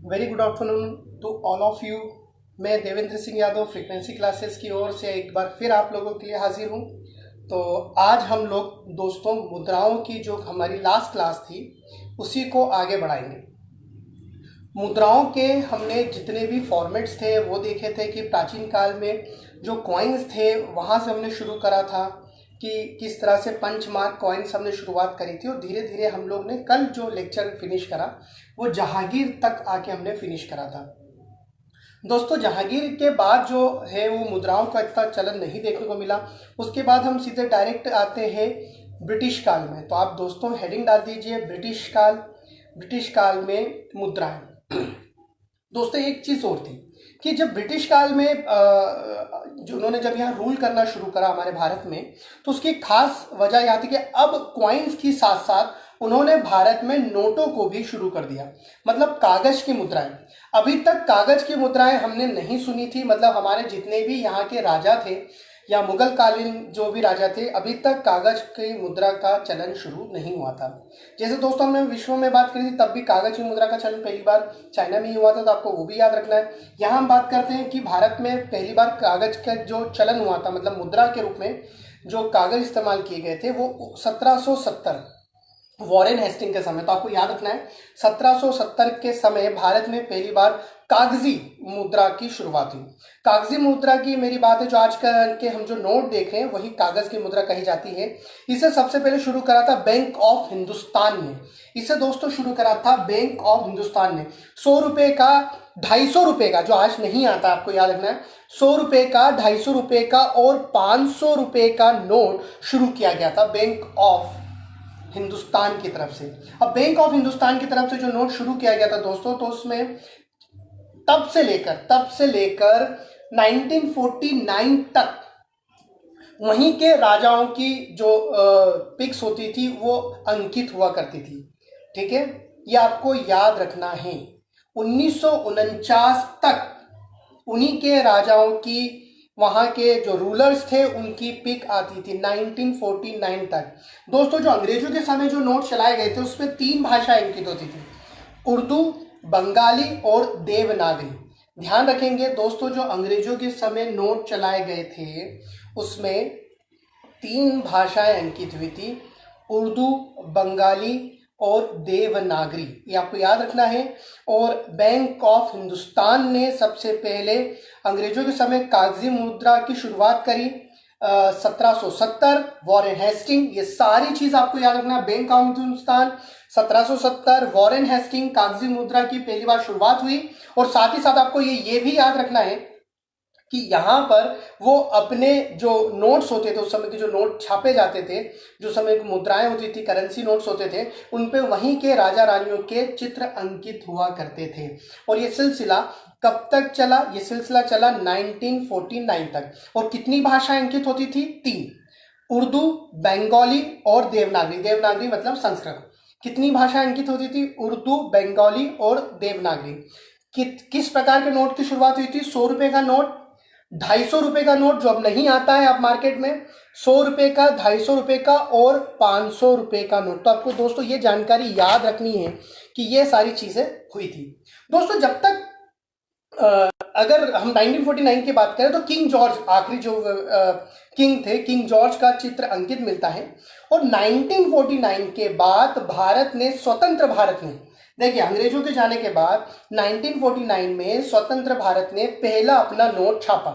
Very good afternoon to all of you. मैं Devendra Singh Yadav frequency classes की ओर से एक बार फिर आप लोगों के लिए हाजिर हूँ। तो आज हम लोग दोस्तों मुद्राओं की जो हमारी लास्ट क्लास थी उसी को आगे बढ़ाएंगे। मुद्राओं के हमने जितने भी फॉर्मेट्स थे वो देखे थे कि प्राचीन काल में जो कॉइन्स थे वहाँ से हमने शुरू करा था कि किस तरह से पंच मार्क कॉइन्स हमने शुरुआत करी थी और धीरे धीरे हम लोग ने कल जो लेक्चर फिनिश करा वो जहांगीर तक आके हमने फिनिश करा था। दोस्तों जहांगीर के बाद जो है वो मुद्राओं का इतना चलन नहीं देखने को मिला। उसके बाद हम सीधे डायरेक्ट आते हैं ब्रिटिश काल में। तो आप दोस्तों हेडिंग डाल दीजिए ब्रिटिश काल में मुद्राएं। दोस्तों एक चीज़ और थी कि जब ब्रिटिश काल में जो उन्होंने जब यहाँ रूल करना शुरू करा हमारे भारत में, तो उसकी खास वजह यह थी कि अब कॉइन्स के साथ साथ उन्होंने भारत में नोटों को भी शुरू कर दिया, मतलब कागज की मुद्राएं। अभी तक कागज की मुद्राएं हमने नहीं सुनी थी, मतलब हमारे जितने भी यहाँ के राजा थे या मुगल कालीन जो भी राजा थे अभी तक कागज की मुद्रा का चलन शुरू नहीं हुआ था। जैसे दोस्तों हमने विश्व में बात करी थी तब भी कागज की मुद्रा का चलन पहली बार चाइना में ही हुआ था, तो आपको वो भी याद रखना है। यहाँ हम बात करते हैं कि भारत में पहली बार कागज का जो चलन हुआ था, मतलब मुद्रा के रूप में जो कागज इस्तेमाल किए गए थे वो 1770 वॉरेन हेस्टिंग के समय। तो आपको याद रखना है 1770 के समय भारत में पहली बार कागजी मुद्रा की शुरुआत हुई। कागजी मुद्रा की मेरी बात है, जो आज के हम जो नोट देख रहे हैं वही कागज की मुद्रा कही जाती है। इसे सबसे पहले शुरू करा था बैंक ऑफ हिंदुस्तान ने। इसे दोस्तों शुरू करा था बैंक ऑफ हिंदुस्तान ने। 100 रुपए का, 250 रुपए का, जो आज नहीं आता आपको याद रखना है, 100 रुपए का, 250 रुपए का और 500 रुपए का नोट शुरू किया गया था बैंक ऑफ हिंदुस्तान की तरफ से। अब बैंक ऑफ हिंदुस्तान की तरफ से जो नोट शुरू किया गया था दोस्तों, तो उसमें तब से लेकर 1949 तक वहीं के राजाओं की जो पिक्स होती थी वो अंकित हुआ करती थी। ठीक है, ये आपको याद रखना है। 1949 तक उन्हीं के राजाओं की, वहां के जो रूलर्स थे उनकी पिक आती थी 1949 तक। दोस्तों जो अंग्रेजों के समय जो नोट चलाए गए थे उसमें 3 भाषाएं अंकित होती थी, उर्दू, बंगाली और देवनागरी। ध्यान रखेंगे दोस्तों, जो अंग्रेजों के समय नोट चलाए गए थे उसमें 3 भाषाएं अंकित हुई थी, उर्दू, बंगाली और देवनागरी, ये आपको याद रखना है। और बैंक ऑफ हिंदुस्तान ने सबसे पहले अंग्रेजों के समय कागजी मुद्रा की शुरुआत करी 1770, वॉरेन हेस्टिंग, ये सारी चीज आपको याद रखना है। Bank of Hindustan 1770, Warren Hasting, कागजी मुद्रा की पहली बार शुरुआत हुई। और साथ ही साथ आपको ये भी याद रखना है कि यहाँ पर वो अपने जो नोट्स होते थे, उस समय के जो नोट छापे जाते थे, जो समय की मुद्राएं होती थी, करेंसी नोट्स होते थे, उन पे वहीं के राजा रानियों के चित्र अंकित हुआ करते थे। और ये सिलसिला कब तक चला? ये सिलसिला चला 1949 तक। और कितनी भाषाएं अंकित होती थी? 3, उर्दू, बंगाली और देवनागरी। देवनागरी मतलब संस्कृत। कितनी भाषाएं अंकित होती थी? उर्दू, बंगाली और देवनागरी। किस प्रकार के नोट की शुरुआत हुई थी? 100 रुपए का नोट, 250 रुपए का नोट जो अब नहीं आता है अब मार्केट में, 100 रुपए का, 250 रुपए का और 500 रुपए का नोट। तो आपको दोस्तों ये जानकारी याद रखनी है कि ये सारी चीजें हुई थी। दोस्तों जब तक अगर हम 1949 की बात करें तो किंग जॉर्ज, आखिरी जो किंग थे, किंग जॉर्ज का चित्र अंकित मिलता है। और 1949 के बाद भारत ने, स्वतंत्र भारत ने, देखिए अंग्रेजों के जाने के बाद 1949 में स्वतंत्र भारत ने पहला अपना नोट छापा।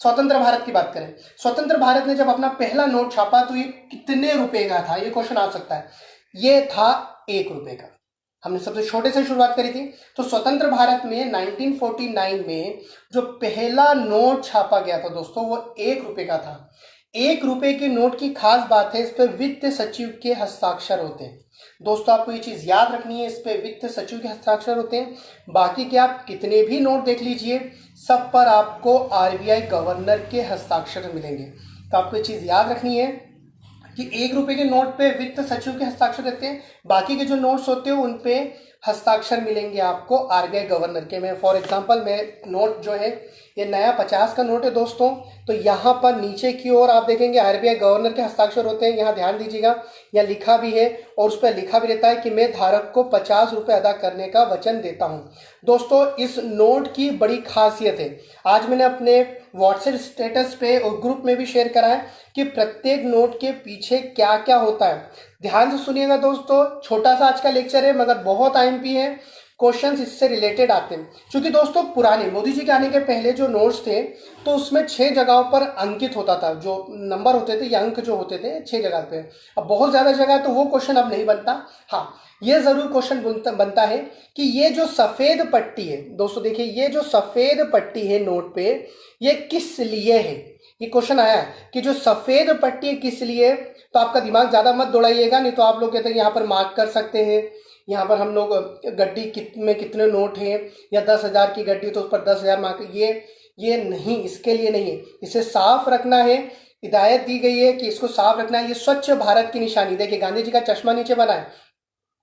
स्वतंत्र भारत की बात करें, स्वतंत्र भारत ने जब अपना पहला नोट छापा तो ये कितने रुपए का था? ये क्वेश्चन आ सकता है। ये था 1 रुपए का। हमने सबसे छोटे से शुरुआत करी थी। तो स्वतंत्र भारत में 1949 में जो पहला नोट छापा गया था दोस्तों वो 1 रुपए का था। 1 रुपए के नोट की खास बात है, इस पर वित्त सचिव के हस्ताक्षर होते हैं। दोस्तों आपको ये चीज याद रखनी है, इस पे वित्त सचिव के हस्ताक्षर होते हैं। बाकी के आप कितने भी नोट देख लीजिए, सब पर आपको आरबीआई गवर्नर के हस्ताक्षर मिलेंगे। तो आपको ये चीज याद रखनी है कि 1 रुपए के नोट पे वित्त सचिव के हस्ताक्षर रहते हैं। बाकी के जो नोट्स होते हैं उन पे हस्ताक्षर मिलेंगे आपको आरबीआई गवर्नर के। मैं फॉर एग्जांपल मैं नोट जो है ये नया 50 का नोट है दोस्तों, तो यहाँ पर नीचे की ओर आप देखेंगे आरबीआई गवर्नर के हस्ताक्षर होते हैं। यहाँ ध्यान दीजिएगा, यहाँ लिखा भी है और उस पर लिखा भी रहता है कि मैं धारक को 50 रुपये अदा करने का वचन देता हूँ। दोस्तों इस नोट की बड़ी खासियत है, आज मैंने अपने व्हाट्सएप स्टेटस पे और ग्रुप में भी शेयर करा है कि प्रत्येक नोट के पीछे क्या क्या होता है। ध्यान से सुनिएगा दोस्तों, छोटा सा आज का लेक्चर है मगर बहुत आईएमपी है, क्वेश्चंस इससे रिलेटेड आते हैं। क्योंकि दोस्तों पुराने मोदी जी के आने के पहले जो नोट्स थे तो उसमें 6 जगहों पर अंकित होता था, जो नंबर होते थे या अंक जो होते थे 6 जगह पे। अब बहुत ज़्यादा जगह तो वो क्वेश्चन अब नहीं बनता। हाँ, ये ज़रूर क्वेश्चन बनता है कि ये जो सफ़ेद पट्टी है दोस्तों, देखिए ये जो सफ़ेद पट्टी है नोट पे ये किस लिए है। ये क्वेश्चन आया है कि जो सफ़ेद पट्टी किस लिए। तो आपका दिमाग ज़्यादा मत दौड़ाइएगा, नहीं तो आप लोग कहते हैं यहाँ पर मार्क कर सकते हैं, यहाँ पर हम लोग गड्डी में कितने नोट हैं या 10,000 की गड्डी तो उस पर 10,000 मार्क। ये नहीं, इसके लिए नहीं है, इसे साफ रखना है। हिदायत दी गई है कि इसको साफ रखना है। ये स्वच्छ भारत की निशानी, देखिए गांधी जी का चश्मा नीचे बना है,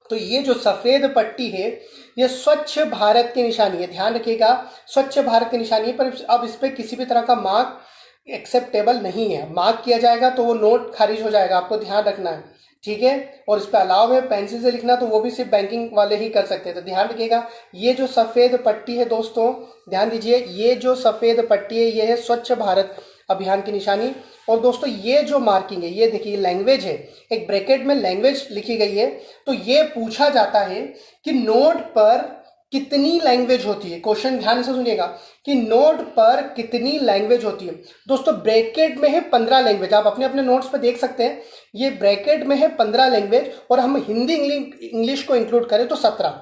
तो ये जो सफ़ेद पट्टी है ये स्वच्छ भारत की निशानी है। ध्यान रखिएगा, स्वच्छ भारत की निशानी है, पर अब इस पर किसी भी तरह का मार्क एक्सेप्टेबल नहीं है। मार्क किया जाएगा तो वो नोट खारिज हो जाएगा, आपको ध्यान रखना है, ठीक है। और इस पर अलाव है पेंसिल से लिखना, तो वो भी सिर्फ बैंकिंग वाले ही कर सकते हैं। तो ध्यान रखिएगा, ये जो सफ़ेद पट्टी है दोस्तों, ध्यान दीजिए, ये जो सफ़ेद पट्टी है ये है स्वच्छ भारत अभियान की निशानी। और दोस्तों ये जो मार्किंग है, ये देखिए लैंग्वेज है, एक ब्रैकेट में लैंग्वेज लिखी गई है। तो ये पूछा जाता है कि नोट पर कितनी लैंग्वेज होती है। क्वेश्चन ध्यान से सुनिएगा कि नोट पर कितनी लैंग्वेज होती है। दोस्तों ब्रैकेट में है 15 लैंग्वेज, आप अपने अपने नोट्स पर देख सकते हैं, ये ब्रैकेट में है 15 लैंग्वेज और हम हिंदी इंग्लिश को इंक्लूड करें तो 17।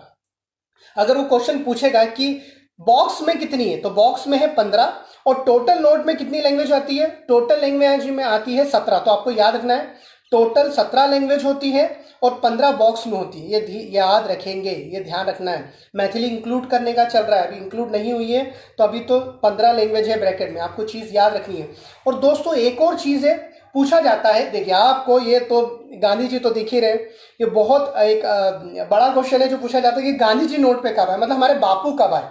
अगर वो क्वेश्चन पूछेगा कि बॉक्स में कितनी है, तो बॉक्स में है 15 और टोटल नोट में कितनी लैंग्वेज आती है, टोटल लैंग्वेज में आती है 17। तो आपको याद रखना है टोटल 17 लैंग्वेज होती है और 15 बॉक्स में होती है, ये याद रखेंगे, ये ध्यान रखना है। मैथिली इंक्लूड करने का चल रहा है, अभी इंक्लूड नहीं हुई है, तो अभी तो 15 लैंग्वेज है ब्रैकेट में, आपको चीज़ याद रखनी है। और दोस्तों एक और चीज़ है, पूछा जाता है, देखिए आपको ये तो गांधी जी तो दिख ही रहे, ये बहुत एक बड़ा क्वेश्चन है जो पूछा जाता है कि गांधी जी नोट पे कब आए, मतलब हमारे बापू कब आए।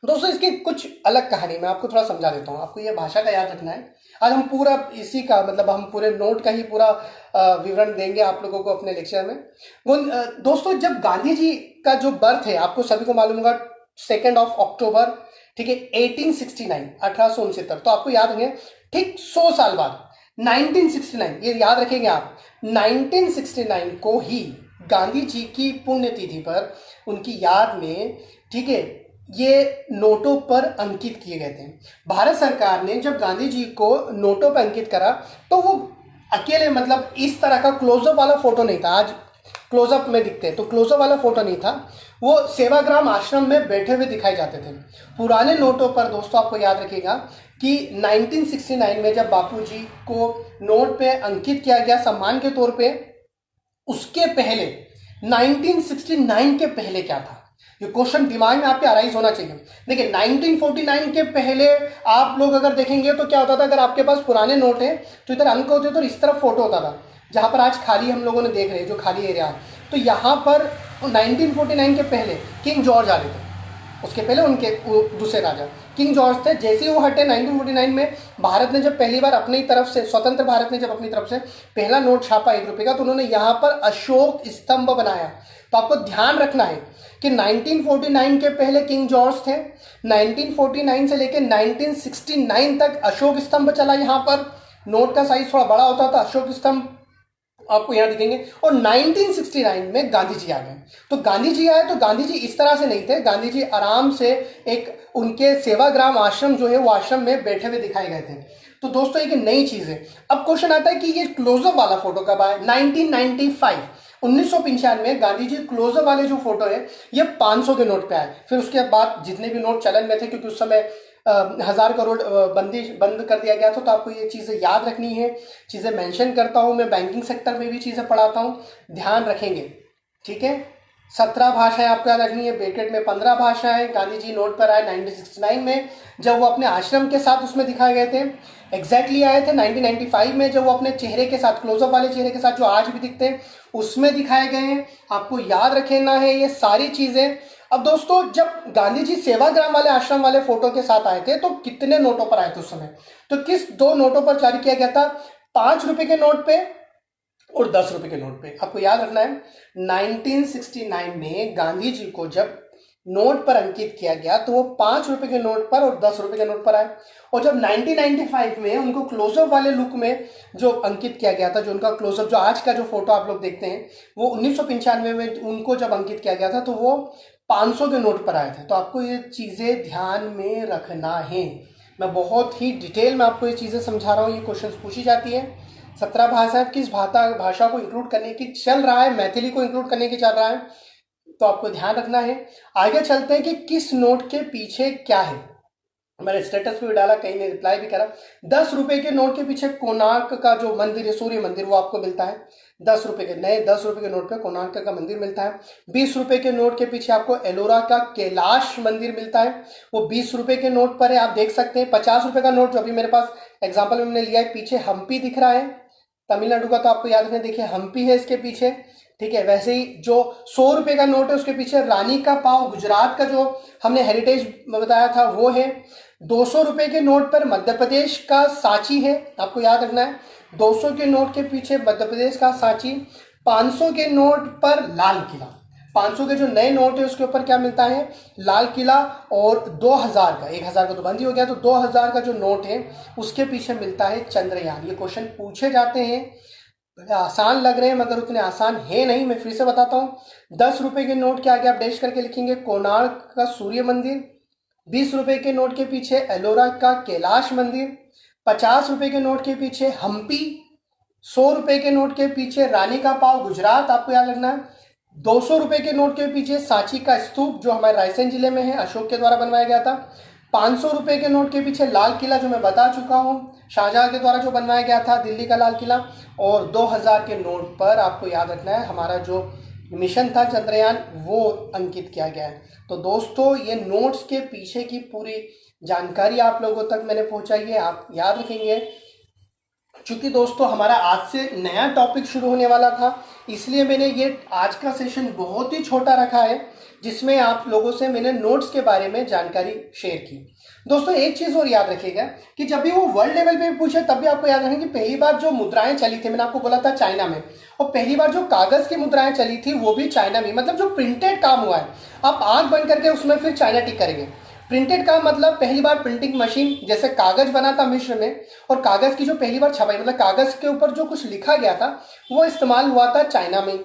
दोस्तों इसकी कुछ अलग कहानी मैं आपको थोड़ा समझा देता हूँ, आपको ये भाषा का याद रखना है। आज हम पूरा इसी का मतलब हम पूरे नोट का ही पूरा विवरण देंगे आप लोगों को अपने लेक्चर में। दोस्तों जब गांधी जी का जो बर्थ है, आपको सभी को मालूम होगा 2 अक्टूबर, ठीक है, 1869, 1869, तो आपको याद रखेंगे ठीक 100 साल बाद 1969, ये याद रखेंगे आप, 1969 को ही गांधी जी की पुण्यतिथि पर उनकी याद में, ठीक है, ये नोटों पर अंकित किए गए थे। भारत सरकार ने जब गांधी जी को नोटों पर अंकित करा तो वो अकेले, मतलब इस तरह का क्लोजअप वाला फोटो नहीं था, आज क्लोजअप में दिखते हैं, तो क्लोजअप वाला फोटो नहीं था, वो सेवाग्राम आश्रम में बैठे हुए दिखाई जाते थे। पुराने नोटों पर दोस्तों आपको याद रखिएगा कि 1969 में जब बापूजी को नोट पे अंकित किया गया सम्मान के तौर पे, उसके पहले 1969 के पहले क्या था, ये क्वेश्चन दिमाग में आपके अराइज होना चाहिए। देखिए 1949 के पहले आप लोग अगर देखेंगे तो क्या होता था, अगर आपके पास पुराने नोट है तो इधर अंक होते तो इस तरफ फोटो होता था, जहां पर आज खाली हम लोगों ने देख रहे हैं जो खाली एरिया है, तो यहाँ पर 1949 के पहले किंग जॉर्ज आ रहे थे, उसके पहले उनके दूसरे राजा किंग जॉर्ज थे। जैसे ही वो हटे 1949 में भारत ने जब पहली बार अपनी तरफ से, स्वतंत्र भारत ने जब अपनी तरफ से पहला नोट छापा 1 रुपये का, तो उन्होंने यहाँ पर अशोक स्तंभ बनाया। तो आपको ध्यान रखना है कि 1949 के पहले किंग जॉर्ज थे, 1949 से लेकर 1969 तक अशोक स्तंभ चला। यहाँ पर नोट का साइज थोड़ा बड़ा होता था, अशोक स्तंभ आपको यहाँ दिखेंगे। और 1969 में गांधी जी आ गए। तो गांधी जी आए तो गांधी जी इस तरह से नहीं थे, गांधी जी आराम से एक उनके सेवाग्राम आश्रम जो है वो आश्रम में बैठे हुए दिखाए गए थे। तो दोस्तों एक नई चीज है। अब क्वेश्चन आता है कि ये क्लोजअप वाला फोटो कब आया, 1995 गांधी जी क्लोजअप वाले जो फोटो है ये 500 के नोट पे आए। फिर उसके बाद जितने भी नोट चलन में थे, क्योंकि उस समय 1000 करोड़ बंद कर दिया गया था, तो आपको ये चीज़ें याद रखनी है, चीज़ें मेंशन करता हूँ मैं, बैंकिंग सेक्टर में भी चीज़ें पढ़ाता हूँ, ध्यान रखेंगे, ठीक है। 17 भाषाएं आपको याद रखनी है, ब्रैकेट में 15 भाषाएं। गांधी जी नोट पर आए 1969 में, जब वो अपने आश्रम के साथ उसमें दिखाए गए थे। एग्जैक्टली आए थे 1995 में, जब वो अपने चेहरे के साथ, क्लोजअप वाले चेहरे के साथ जो आज भी दिखते हैं, उसमें दिखाए गए हैं, आपको याद रखना है ये सारी चीजें। अब दोस्तों जब गांधी जी सेवाग्राम वाले आश्रम वाले फोटो के साथ आए थे तो कितने नोटों पर आए थे उस समय, तो किस दो नोटों पर जारी किया गया था, 5 रुपए के नोट पे और 10 रुपए के नोट पे। आपको याद रखना है 1969 में गांधी जी को जब नोट पर अंकित किया गया तो वो 5 रुपए के नोट पर और 10 रुपए के नोट पर आए, और जब 1995 में उनको क्लोजअप वाले लुक में जो अंकित किया गया था, जो उनका क्लोजअप जो आज का जो फोटो आप लोग देखते हैं वो 1995 में उनको जब अंकित किया गया था तो वो 500 के नोट पर आए थे। तो आपको ये चीज़ें ध्यान में रखना है, मैं बहुत ही डिटेल में आपको ये चीज़ें समझा रहा हूँ। ये क्वेश्चन पूछी जाती है। 17 भाषा किस भाषा को इंक्लूड करने की चल रहा है, मैथिली को इंक्लूड करने की चल रहा है, तो आपको ध्यान रखना है। आगे चलते हैं कि किस नोट के पीछे क्या है। मैंने स्टेटस पे भी डाला, कहीं ने रिप्लाई भी करा। 10 रुपए के नोट के पीछे कोणार्क का जो मंदिर है, सूर्य मंदिर, वो आपको मिलता है। 10 रुपए के नए 10 रुपए के नोट पे कोणार्क का मंदिर मिलता है। 20 रुपए के नोट के पीछे आपको एलोरा का कैलाश मंदिर मिलता है, वो 20 रुपए के नोट पर है, आप देख सकते हैं। 50 रुपए का नोट जो अभी मेरे पास एग्जाम्पल में मैंने लिया है, पीछे हम्पी दिख रहा है, तमिलनाडु का, तो आपको याद रखना, देखिए हम्पी है इसके पीछे, ठीक है। वैसे ही जो 100 रुपए का नोट है उसके पीछे रानी का पाव, गुजरात का जो हमने हेरिटेज बताया था वो है। 200 रुपए के नोट पर मध्य प्रदेश का सांची है, आपको याद रखना है। 200 के नोट के पीछे मध्य प्रदेश का सांची। 500 के नोट पर लाल किला, 500 के जो नए नोट है उसके ऊपर क्या मिलता है, लाल किला। और 2000 का, 1000 का तो बंद ही हो गया, तो 2000 का जो नोट है उसके पीछे मिलता है चंद्रयान। ये क्वेश्चन पूछे जाते हैं, आसान लग रहे हैं मगर उतने आसान है नहीं। मैं फिर से बताता हूँ। 10 रुपए के नोट के आगे आप डैश करके लिखेंगे कोणार्क का सूर्य मंदिर। 20 रुपए के नोट के पीछे एलोरा का कैलाश मंदिर। 50 रुपए के नोट के पीछे हम्पी। 100 रुपए के नोट के पीछे रानी का पाव, गुजरात, आपको याद रखना है। 200 रुपए के नोट के पीछे सांची का स्तूप जो हमारे रायसेन जिले में है, अशोक के द्वारा बनवाया गया था। 500 रुपए के नोट के पीछे लाल किला जो मैं बता चुका हूँ, शाहजहां के द्वारा जो बनवाया गया था, दिल्ली का लाल किला। और 2000 के नोट पर आपको याद रखना है हमारा जो मिशन था चंद्रयान, वो अंकित किया गया है। तो दोस्तों ये नोट्स के पीछे की पूरी जानकारी आप लोगों तक मैंने पहुंचाई है, आप याद रखेंगे। चूंकि दोस्तों हमारा आज से नया टॉपिक शुरू होने वाला था, इसलिए मैंने ये आज का सेशन बहुत ही छोटा रखा है, जिसमें आप लोगों से मैंने नोट्स के बारे में जानकारी शेयर की। दोस्तों एक चीज और याद रखिएगा कि जब भी वो वर्ल्ड लेवल पे पूछे तब भी आपको याद रखें कि पहली बार जो मुद्राएं चली थी, मैंने आपको बोला था चाइना में, और पहली बार जो कागज की मुद्राएं चली थी वो भी चाइना में, मतलब जो प्रिंटेड काम हुआ है। आप आंख बंद करके उसमें फिर चाइना टिक करेंगे। प्रिंटेड का मतलब पहली बार प्रिंटिंग मशीन, जैसे कागज बना था मिस्र में, और कागज की जो पहली बार छपाई, मतलब कागज के ऊपर जो कुछ लिखा गया था वो इस्तेमाल हुआ था चाइना में।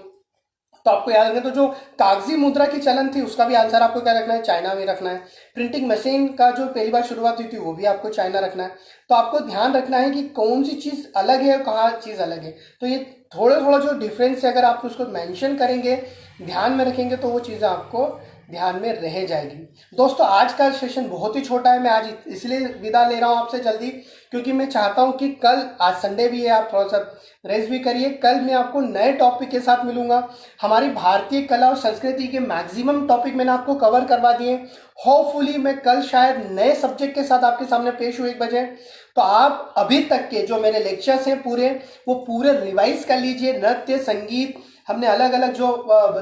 तो आपको याद रखना, तो जो कागजी मुद्रा की चलन थी उसका भी आंसर आपको क्या रखना है, चाइना में रखना है। प्रिंटिंग मशीन का जो पहली बार शुरुआत हुई थी वो भी आपको चाइना रखना है। तो आपको ध्यान रखना है कि कौन सी चीज अलग है और कहाँ चीज अलग है। तो ये थोड़ा थोड़ा जो डिफरेंस है अगर आप उसको मेंशन करेंगे, ध्यान में रखेंगे, तो वो चीजें आपको ध्यान में रह जाएगी। दोस्तों आज का सेशन बहुत ही छोटा है, मैं आज इसलिए विदा ले रहा हूँ आपसे जल्दी, क्योंकि मैं चाहता हूँ कि कल, आज संडे भी है, आप थोड़ा सा रेस्ट भी करिए। कल मैं आपको नए टॉपिक के साथ मिलूंगा। हमारी भारतीय कला और संस्कृति के मैक्सिमम टॉपिक मैंने आपको कवर करवा दिए। होपफुली मैं कल शायद नए सब्जेक्ट के साथ आपके सामने पेश हूँ 1 बजे। तो आप अभी तक के जो मेरे लेक्चर्स हैं पूरे, वो पूरे रिवाइज कर लीजिए। नृत्य, संगीत, हमने अलग अलग जो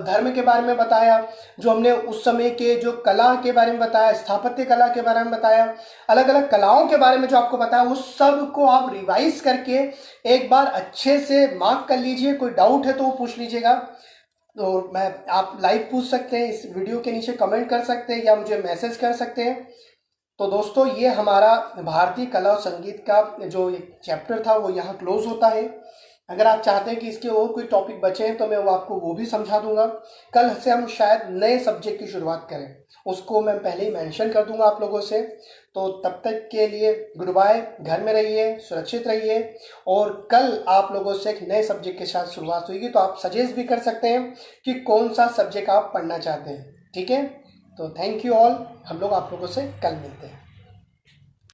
धर्म के बारे में बताया, जो हमने उस समय के जो कला के बारे में बताया, स्थापत्य कला के बारे में बताया, अलग अलग कलाओं के बारे में जो आपको बताया, उस सब को आप रिवाइज करके एक बार अच्छे से मार्क कर लीजिए। कोई डाउट है तो वो पूछ लीजिएगा। तो आप लाइव पूछ सकते हैं, इस वीडियो के नीचे कमेंट कर सकते हैं या मुझे मैसेज कर सकते हैं। तो दोस्तों ये हमारा भारतीय कला और संगीत का जो एक चैप्टर था वो यहाँ क्लोज होता है। अगर आप चाहते हैं कि इसके और कोई टॉपिक बचे हैं तो मैं आपको वो भी समझा दूंगा। कल से हम शायद नए सब्जेक्ट की शुरुआत करें, उसको मैं पहले ही मेंशन कर दूंगा आप लोगों से। तो तब तक के लिए गुड बाय, घर में रहिए, सुरक्षित रहिए, और कल आप लोगों से एक नए सब्जेक्ट के साथ शुरुआत होगी। तो आप सजेस्ट भी कर सकते हैं कि कौन सा सब्जेक्ट आप पढ़ना चाहते हैं, ठीक है। तो थैंक यू ऑल, हम लोग आप लोगों से कल मिलते हैं।